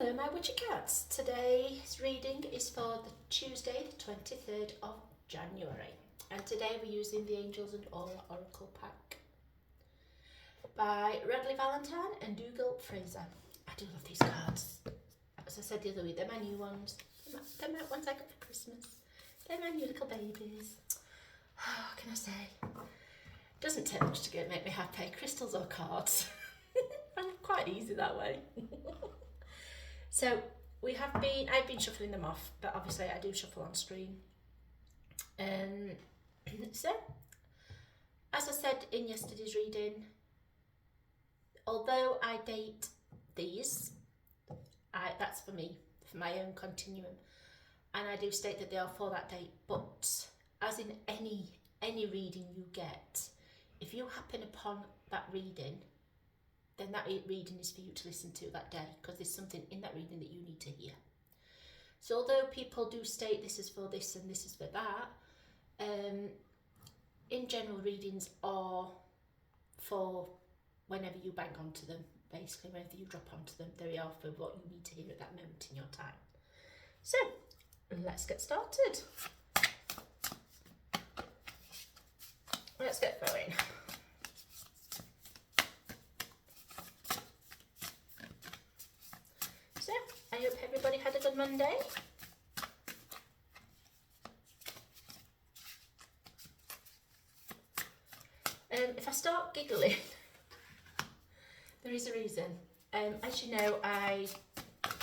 Hello my witchy cats. Today's reading is for the Tuesday the 23rd of January, and today we're using the Angels and Aura Oracle pack by Radleigh, Valentine and Dougall, Fraser. I do love these cards. As I said the other week, they're my new ones. They're my ones I got for Christmas. They're my new little babies. What can I say? Doesn't take much to make me happy. Crystals or cards. I'm quite easy that way. So I've been shuffling them off, but obviously I do shuffle on screen. So, as I said in yesterday's reading, although I date these, that's for me, for my own continuum, and I do state that they are for that date, but as in any reading you get, if you happen upon that reading, then that reading is for you to listen to that day, because there's something in that reading that you need to hear. So although people do state this is for this and this is for that, in general, readings are for whenever you bang onto them, basically whenever you drop onto them, they are for what you need to hear at that moment in your time. So let's get started. Let's get going. So, I hope everybody had a good Monday. If I start giggling, there is a reason. As you know, I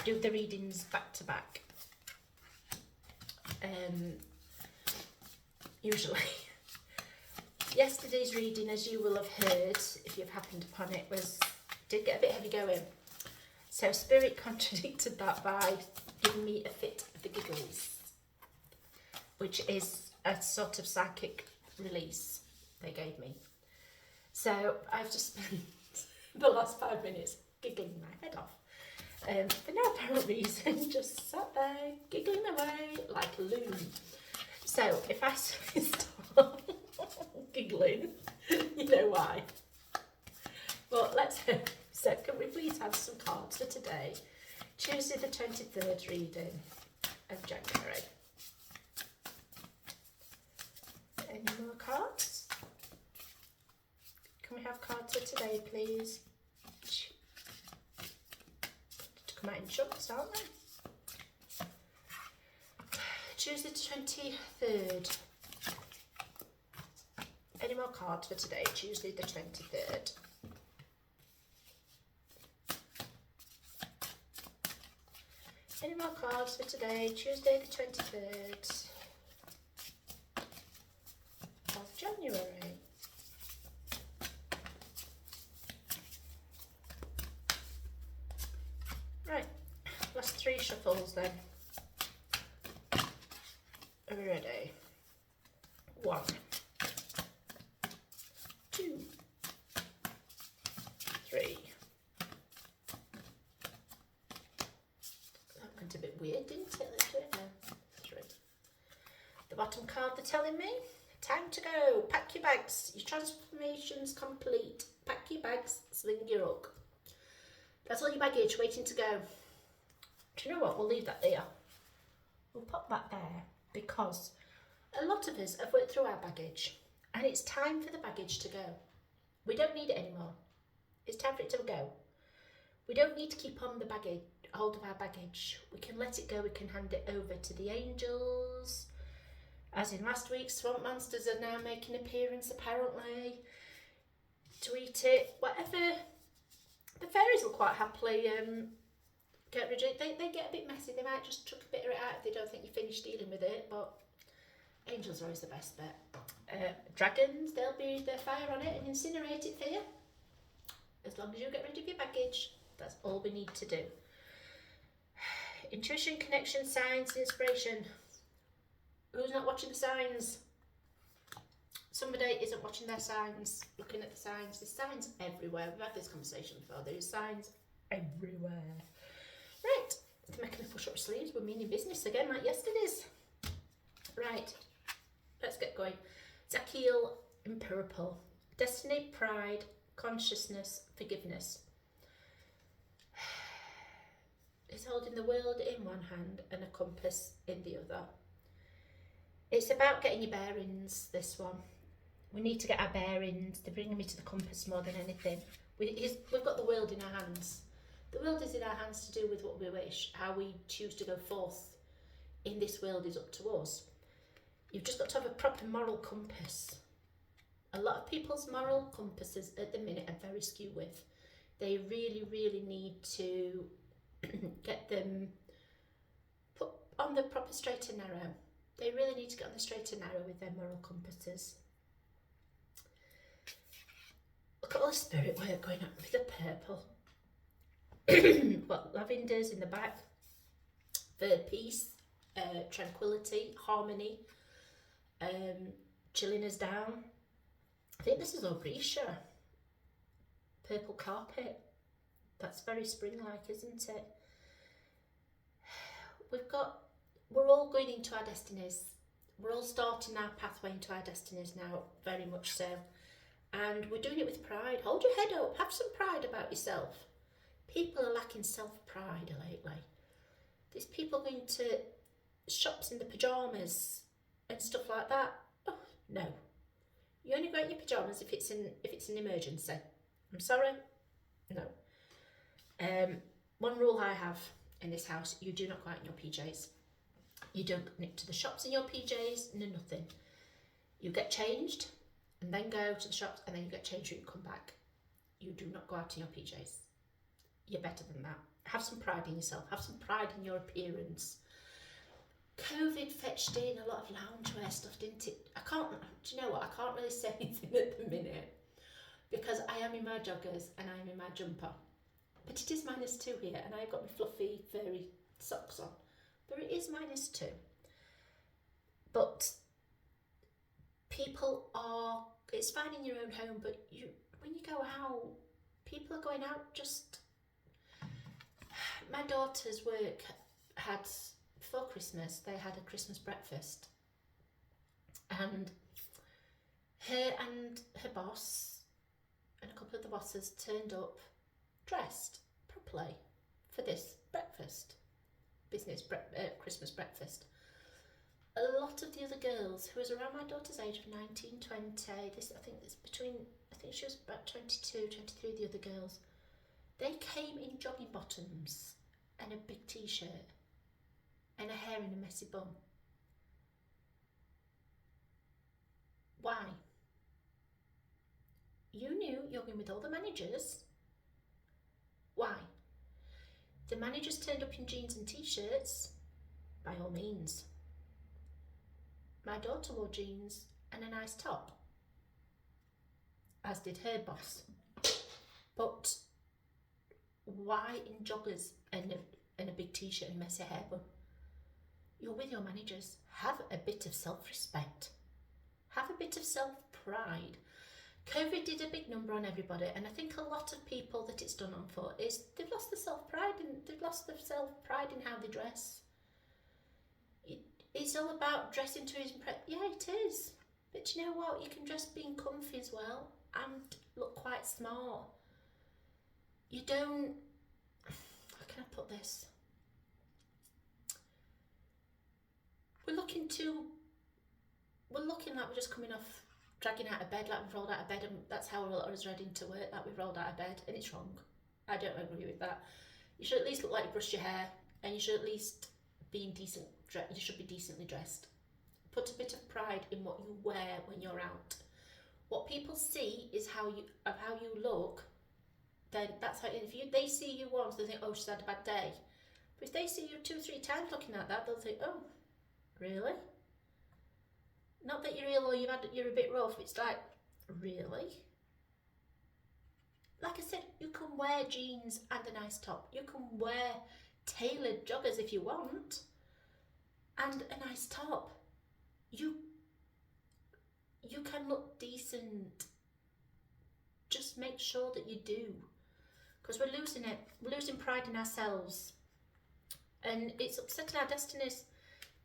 do the readings back to back. Usually. Yesterday's reading, as you will have heard, if you've happened upon it, did get a bit heavy going. So Spirit contradicted that by giving me a fit of the giggles, which is a sort of psychic release they gave me. So I've just spent the last 5 minutes giggling my head off. For no apparent reason, just sat there giggling away like a loon. So if I start giggling, you know why. But let's hope. So can we please have some cards for today, Tuesday the 23rd reading of January. Any more cards? Can we have cards for today, please? To come out in chunks, aren't they? Tuesday the 23rd. Any more cards for today, Tuesday the 23rd? Any more cards for today, Tuesday the 23rd of January? Right, last 3 shuffles then. Are we ready? 1, 2, 3. That went a bit weird, didn't it? Let's do it now. 3. The bottom card, they're telling me, time to go. Pack your bags. Your transformation's complete. Pack your bags, sling your hook. That's all your baggage waiting to go. Do you know what? We'll leave that there. We'll pop that there because a lot of us have worked through our baggage and it's time for the baggage to go. We don't need it anymore. It's time for it to go. We don't need to keep on the baggage, hold of our baggage. We can let it go. We can hand it over to the angels. As in last week, swamp monsters are now making an appearance apparently. Tweet it, whatever. The fairies will quite happily get rid of it. They get a bit messy. They might just chuck a bit of it out if they don't think you're finished dealing with it. But angels are always the best bet. Dragons, they'll breathe their fire on it and incinerate it for you. As long as you get rid of your baggage, that's all we need to do. Intuition, connection, signs, inspiration. Who's not watching the signs? Somebody isn't watching their signs, looking at the signs. There's signs everywhere. We've had this conversation before. There's signs everywhere. Right, to make me push up sleeves, we're meaning business again like yesterday's. Right, let's get going. Dougall in purple. Destiny, pride, consciousness, forgiveness. is holding the world in one hand and a compass in the other. It's about getting your bearings, this one. We need to get our bearings. They're bringing me to the compass more than anything. We've got the world in our hands. The world is in our hands to do with what we wish. How we choose to go forth in this world is up to us. You've just got to have a proper moral compass. A lot of people's moral compasses at the minute are very skew with. They really, really need to get them put on the proper straight and narrow. They really need to get on the straight and narrow with their moral compasses. Look at all the spirit work going on with the purple. Well, lavender's in the back for peace, tranquility, harmony, chilling us down. I think this is Obrisha. Purple carpet. That's very spring-like, isn't it? We're all going into our destinies. We're all starting our pathway into our destinies now, very much so. And we're doing it with pride. Hold your head up. Have some pride about yourself. People are lacking self-pride lately. There's people going to shops in the pyjamas and stuff like that. Oh, no. You only go in your pyjamas if it's an emergency. I'm sorry. No. One rule I have in this house, you do not go out in your PJs. You don't nip to the shops in your PJs, no nothing. You get changed and then go to the shops and then you get changed and you come back. You do not go out in your PJs. You're better than that. Have some pride in yourself. Have some pride in your appearance. COVID fetched in a lot of loungewear stuff, didn't it? Do you know what? I can't really say anything at the minute because I am in my joggers and I am in my jumper. But it is -2 here and I've got my fluffy, furry socks on. But it is -2. But people are, it's fine in your own home, but when you go out, people are going out just... My daughter's work had, before Christmas, they had a Christmas breakfast. And her boss and a couple of the bosses turned up dressed properly for this breakfast, Christmas breakfast. A lot of the other girls, who was around my daughter's age of 19, 20, I think she was about 22, 23, the other girls, they came in jogging bottoms and a big t-shirt and a hair in a messy bun. Why? You knew you're going with all the managers. Why? The managers turned up in jeans and t-shirts, by all means. My daughter wore jeans and a nice top, as did her boss. But why in joggers and a big t-shirt and messy hair bun? You're with your managers. Have a bit of self-respect. Have a bit of self-pride. COVID did a big number on everybody, and I think a lot of people that it's done on for is they've lost their self-pride and they've lost their self-pride in how they dress. It's all about dressing to impress. Yeah, it is. But you know what? You can dress being comfy as well and look quite smart. You don't... How can I put this? We're looking like we're just coming off, dragging out of bed, like we've rolled out of bed, and that's how a lot of us read into work, like we've rolled out of bed, and it's wrong. I don't agree with that. You should at least look like you brushed your hair, and you should at least be decent. You should be decently dressed. Put a bit of pride in what you wear when you're out. What people see is how you look. Then that's how. If they see you once, they think, oh, she's had a bad day. But if they see you 2 or 3 times looking like that, they'll think, oh, really? Not that you're ill or you're a bit rough. It's like, really? Like I said, you can wear jeans and a nice top. You can wear tailored joggers if you want, and a nice top. You can look decent. Just make sure that you do, because we're losing it. We're losing pride in ourselves, and it's upsetting our destinies.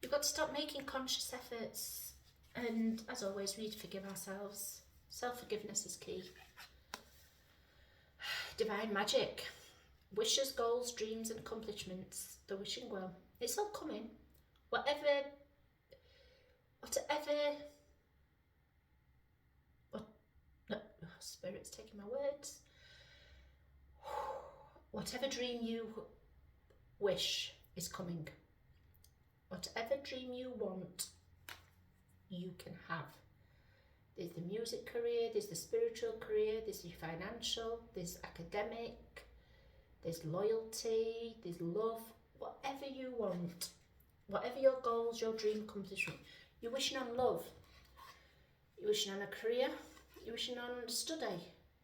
We've got to stop making conscious efforts, and as always, we need to forgive ourselves. Self-forgiveness is key. Divine magic. Wishes, goals, dreams and accomplishments. The wishing well. It's all coming. Whatever, no, Spirit's taking my words. Whatever dream you wish is coming. Whatever dream you want, you can have. There's the music career, there's the spiritual career, there's the financial, there's academic, there's loyalty, there's love. Whatever you want, whatever your goals, your dream accomplishment. You're wishing on love, you're wishing on a career, you're wishing on study,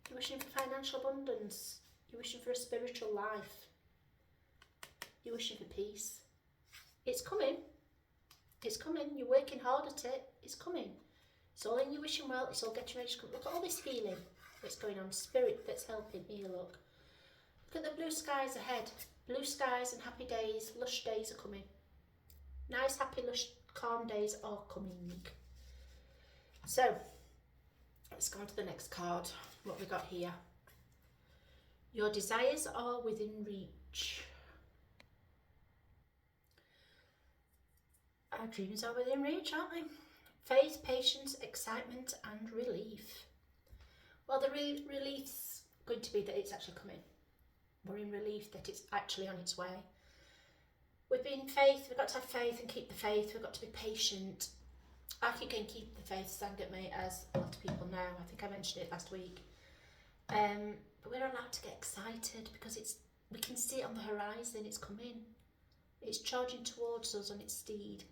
you're wishing for financial abundance, you're wishing for a spiritual life, you're wishing for peace. It's coming. It's coming. You're working hard at it. It's coming. It's all in your wishing well. It's all getting ready to come. Look at all this healing that's going on. Spirit that's helping here, look. Look at the blue skies ahead. Blue skies and happy days. Lush days are coming. Nice, happy, lush, calm days are coming. So, let's go on to the next card. What we got here. Your desires are within reach. Our dreams are within reach, aren't they? Faith, patience, excitement and relief. Well, the relief's going to be that it's actually coming. We're in relief that it's actually on its way. We've been faith, we've got to have faith and keep the faith. We've got to be patient. I keep going keep the faith, sang at me, as a lot of people know. I think I mentioned it last week. But we're allowed to get excited because we can see it on the horizon. It's coming. It's charging towards us on its steed.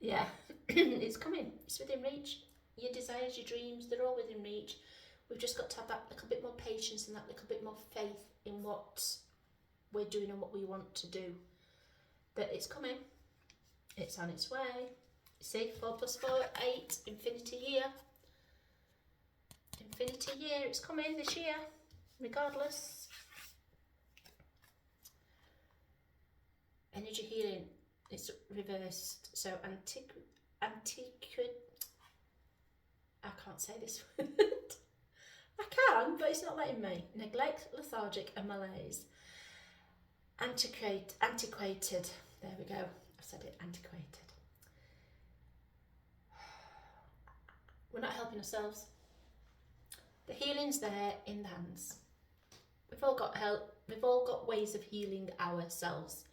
Yeah, it's coming. It's within reach. Your desires, your dreams, they're all within reach. We've just got to have that little bit more patience and that little bit more faith in what we're doing and what we want to do. That it's coming. It's on its way. See, 4 + 4, 8, infinity year. Infinity year, it's coming this year, regardless. Energy healing, it's reversed. So I can't say this word. I can, but it's not letting me. Neglect, lethargic and malaise. Antiquated. There we go. I've said it, antiquated. We're not helping ourselves. The healing's there in the hands. We've all got help. We've all got ways of healing ourselves.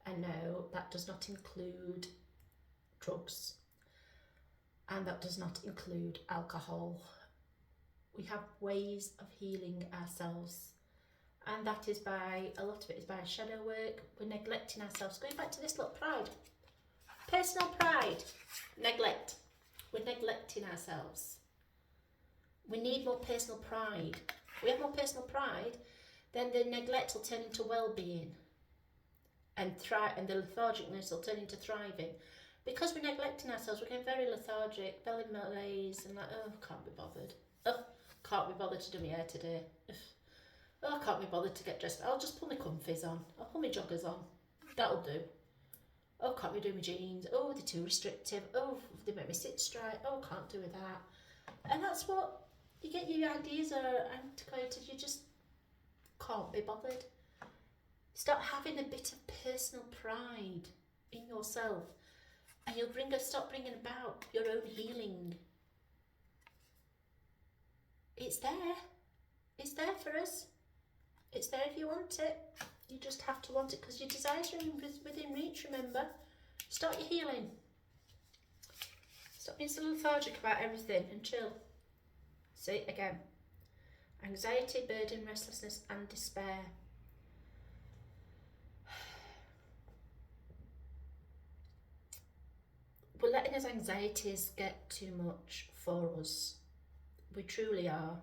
And no, that does not include drugs. And that does not include alcohol. We have ways of healing ourselves. And that is a lot of it is by shadow work. We're neglecting ourselves. Going back to this little pride. Personal pride. Neglect. We're neglecting ourselves. We need more personal pride. If we have more personal pride, then the neglect will turn into well-being. And the lethargicness will turn into thriving. Because we're neglecting ourselves, we're getting very lethargic, very malaise, and like, oh, can't be bothered. Oh, can't be bothered to do my hair today. Oh, I can't be bothered to get dressed. I'll just put my comfies on. I'll put my joggers on. That'll do. Oh, can't be doing my jeans. Oh, they're too restrictive. Oh, they make me sit straight. Oh, can't do with that. And that's what you get. Your ideas are antiquated. You just can't be bothered. Start having a bit of personal pride in yourself, and you'll start bringing about your own healing. It's there. It's there for us. It's there if you want it. You just have to want it because your desires are within reach, remember. Start your healing. Stop being so lethargic about everything and chill. See, again. Anxiety, burden, restlessness and despair. We're letting his anxieties get too much for us. We truly are.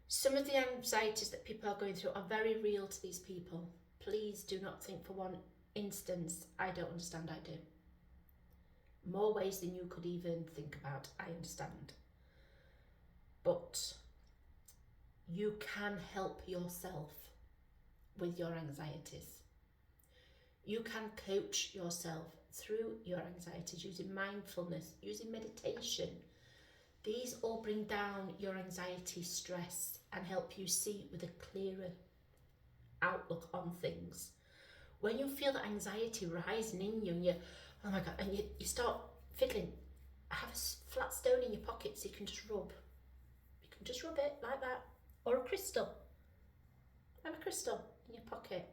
Some of the anxieties that people are going through are very real to these people. Please do not think for one instance, I don't understand, I do. More ways than you could even think about, I understand. But you can help yourself with your anxieties. You can coach yourself through your anxieties using mindfulness, using meditation, These all bring down your anxiety, stress, and help you see with a clearer outlook on things. When you feel the anxiety rising in you and you, oh my God, and you start fiddling, have a flat stone in your pocket so you can just rub. You can just rub it like that. Or a crystal. Have a crystal in your pocket.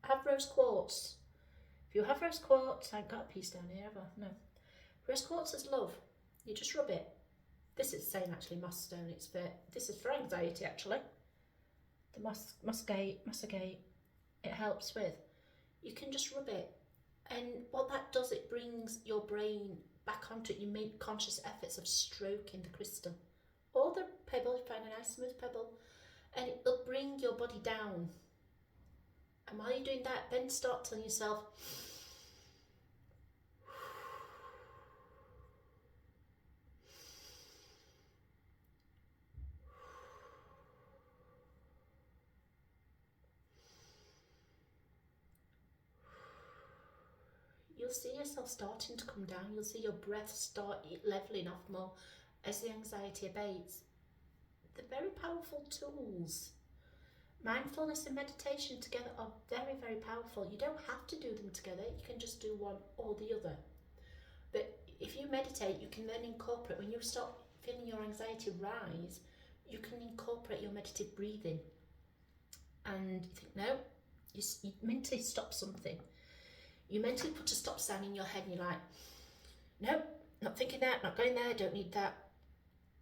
Have rose quartz. If you have rose quartz, I ain't got a piece down here, have I? No. Rose quartz is love. You just rub it. This is saying actually moss stone. This is for anxiety actually. The muscate, it helps with. You can just rub it. And what that does, it brings your brain back onto it. You make conscious efforts of stroking the crystal. Or the pebble, you find a nice smooth pebble. And it'll bring your body down. And while you're doing that, then start telling yourself, you'll see yourself starting to come down. You'll see your breath start leveling off more as the anxiety abates. They're very powerful tools. Mindfulness and meditation together are very, very powerful. You don't have to do them together. You can just do one or the other. But if you meditate, you can then incorporate, when you start feeling your anxiety rise, you can incorporate your meditative breathing. And you think, no, you mentally stop something. You mentally put a stop sign in your head and you're like, no, not thinking that, not going there, don't need that.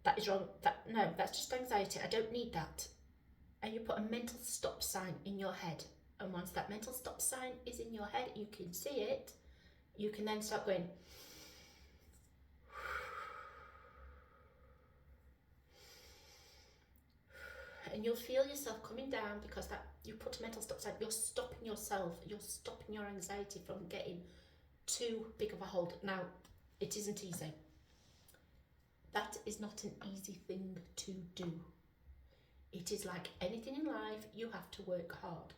That is wrong. No, that's just anxiety. I don't need that. And you put a mental stop sign in your head. And once that mental stop sign is in your head, you can see it, you can then start going. And you'll feel yourself coming down because that you put a mental stop sign. You're stopping yourself. You're stopping your anxiety from getting too big of a hold. Now, it isn't easy. That is not an easy thing to do. It is like anything in life, you have to work hard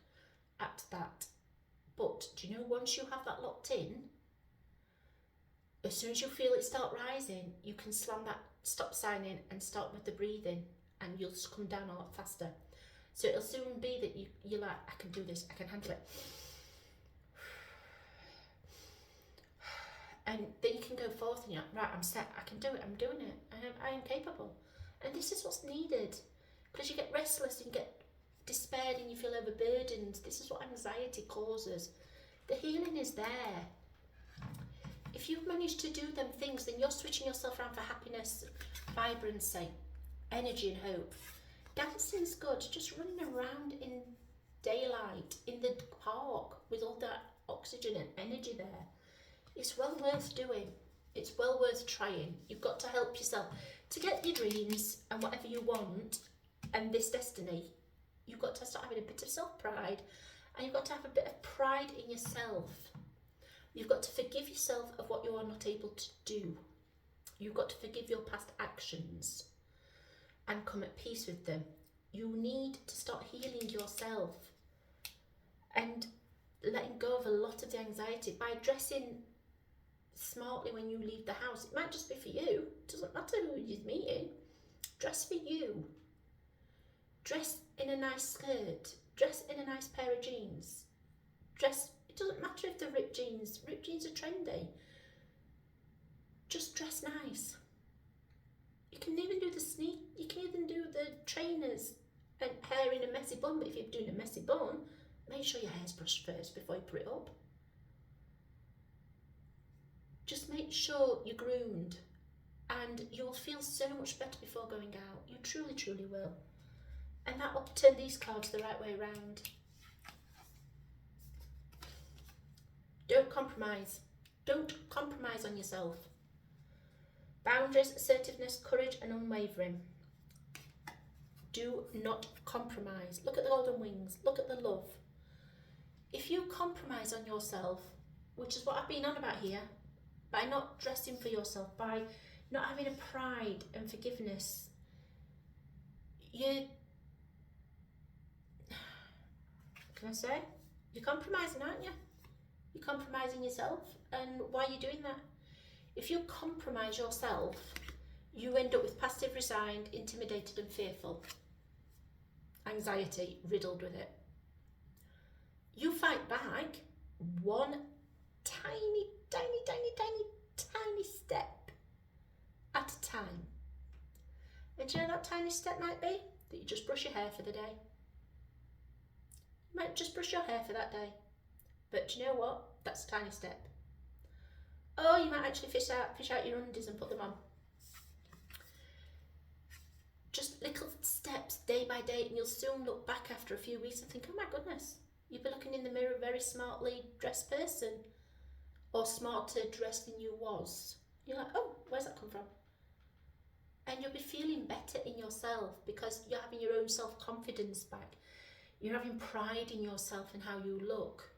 at that. But do you know, once you have that locked in, as soon as you feel it start rising, you can slam that stop sign in and start with the breathing, and you'll come down a lot faster. So it'll soon be that you're like, I can do this, I can handle it. And then you can go forth and you're like, right, I'm set, I can do it, I'm doing it, I am capable. And this is what's needed. Because you get restless and you get despaired and you feel overburdened. This is what anxiety causes. The healing is there. If you've managed to do them things, then you're switching yourself around for happiness, vibrancy, energy and hope. Dancing's good. Just running around in daylight, in the park, with all that oxygen and energy there. It's well worth doing. It's well worth trying. You've got to help yourself. To get your dreams and whatever you want, and this destiny, you've got to start having a bit of self-pride, and you've got to have a bit of pride in yourself. You've got to forgive yourself of what you are not able to do. You've got to forgive your past actions and come at peace with them. You need to start healing yourself and letting go of a lot of the anxiety by dressing smartly when you leave the house. It might just be for you. It doesn't matter who you're meeting. Dress for you. Dress in a nice skirt. Dress in a nice pair of jeans. It doesn't matter if they're ripped jeans. Ripped jeans are trendy. Just dress nice. You can even do you can even do the trainers and hair in a messy bun, but if you're doing a messy bun, make sure your hair's brushed first before you put it up. Just make sure you're groomed, and you'll feel so much better before going out. You truly, truly will. And that will turn these cards the right way around. Don't compromise. Don't compromise on yourself. Boundaries, assertiveness, courage and unwavering. Do not compromise. Look at the golden wings. Look at the love. If you compromise on yourself, which is what I've been on about here, by not dressing for yourself, by not having a pride and forgiveness, you're compromising, aren't you? You're compromising yourself. And why are you doing that? If you compromise yourself, you end up with passive, resigned, intimidated and fearful. Anxiety riddled with it. You fight back one tiny, tiny, tiny, tiny, tiny step at a time. And do you know that tiny step might be? That you just brush your hair for the day. You might just brush your hair for that day. But do you know what? That's a tiny step. Oh, you might actually fish out your undies and put them on. Just little steps day by day, and you'll soon look back after a few weeks and think, oh my goodness, you'll be looking in the mirror a very smartly dressed person, or smarter dressed than you was. You're like, oh, where's that come from? And you'll be feeling better in yourself because you're having your own self-confidence back. You're having pride in yourself and how you look.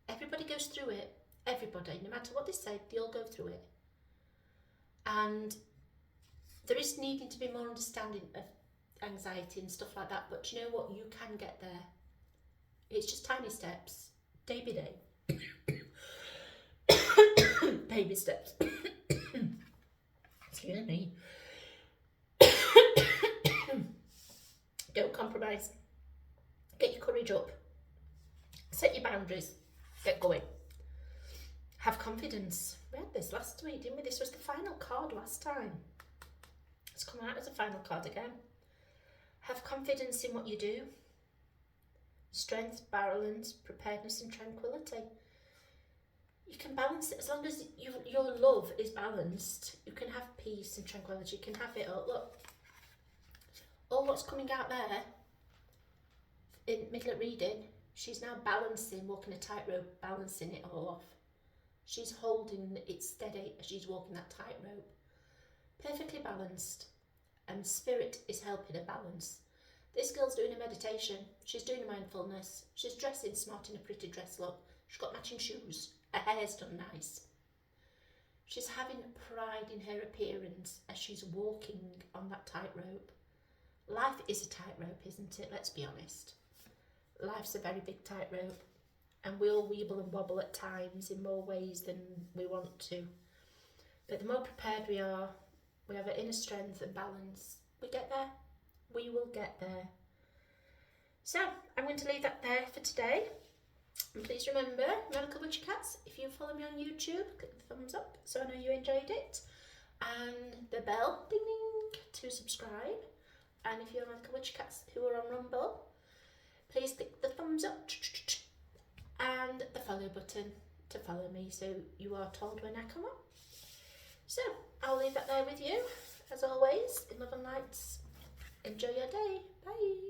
Everybody goes through it. Everybody, no matter what they say, they all go through it. And there is needing to be more understanding of anxiety and stuff like that, but do you know what? You can get there. It's just tiny steps, day by day. Baby steps. Excuse me. Don't compromise. Get your courage up. Set your boundaries. Get going. Have confidence. We had this last week, didn't we? This was the final card last time. It's come out as a final card again. Have confidence in what you do. Strength, balance, preparedness and tranquility. You can balance it as long as your love is balanced. You can have peace and tranquility. You can have it all. Look, all what's coming out there in middle of reading, she's now balancing, walking a tightrope, balancing it all off. She's holding it steady as she's walking that tightrope. Perfectly balanced, and spirit is helping her balance. This girl's doing a meditation. She's doing a mindfulness. She's dressing smart in a pretty dress look. She's got matching shoes. Her hair's done nice. She's having pride in her appearance as she's walking on that tightrope. Life is a tightrope, isn't it? Let's be honest. Life's a very big tightrope, and we all weeble and wobble at times in more ways than we want to. But the more prepared we are, we have an inner strength and balance, we get there. We will get there. So, I'm going to leave that there for today. And please remember, Radical Witchy Cats, if you follow me on YouTube, click the thumbs up so I know you enjoyed it. And the bell, ding ding, to subscribe. And if you're Radical Witchy Cats who are on Rumble, please click the thumbs up and the follow button to follow me so you are told when I come up. So, I'll leave that there with you. As always, in love and lights, enjoy your day. Bye.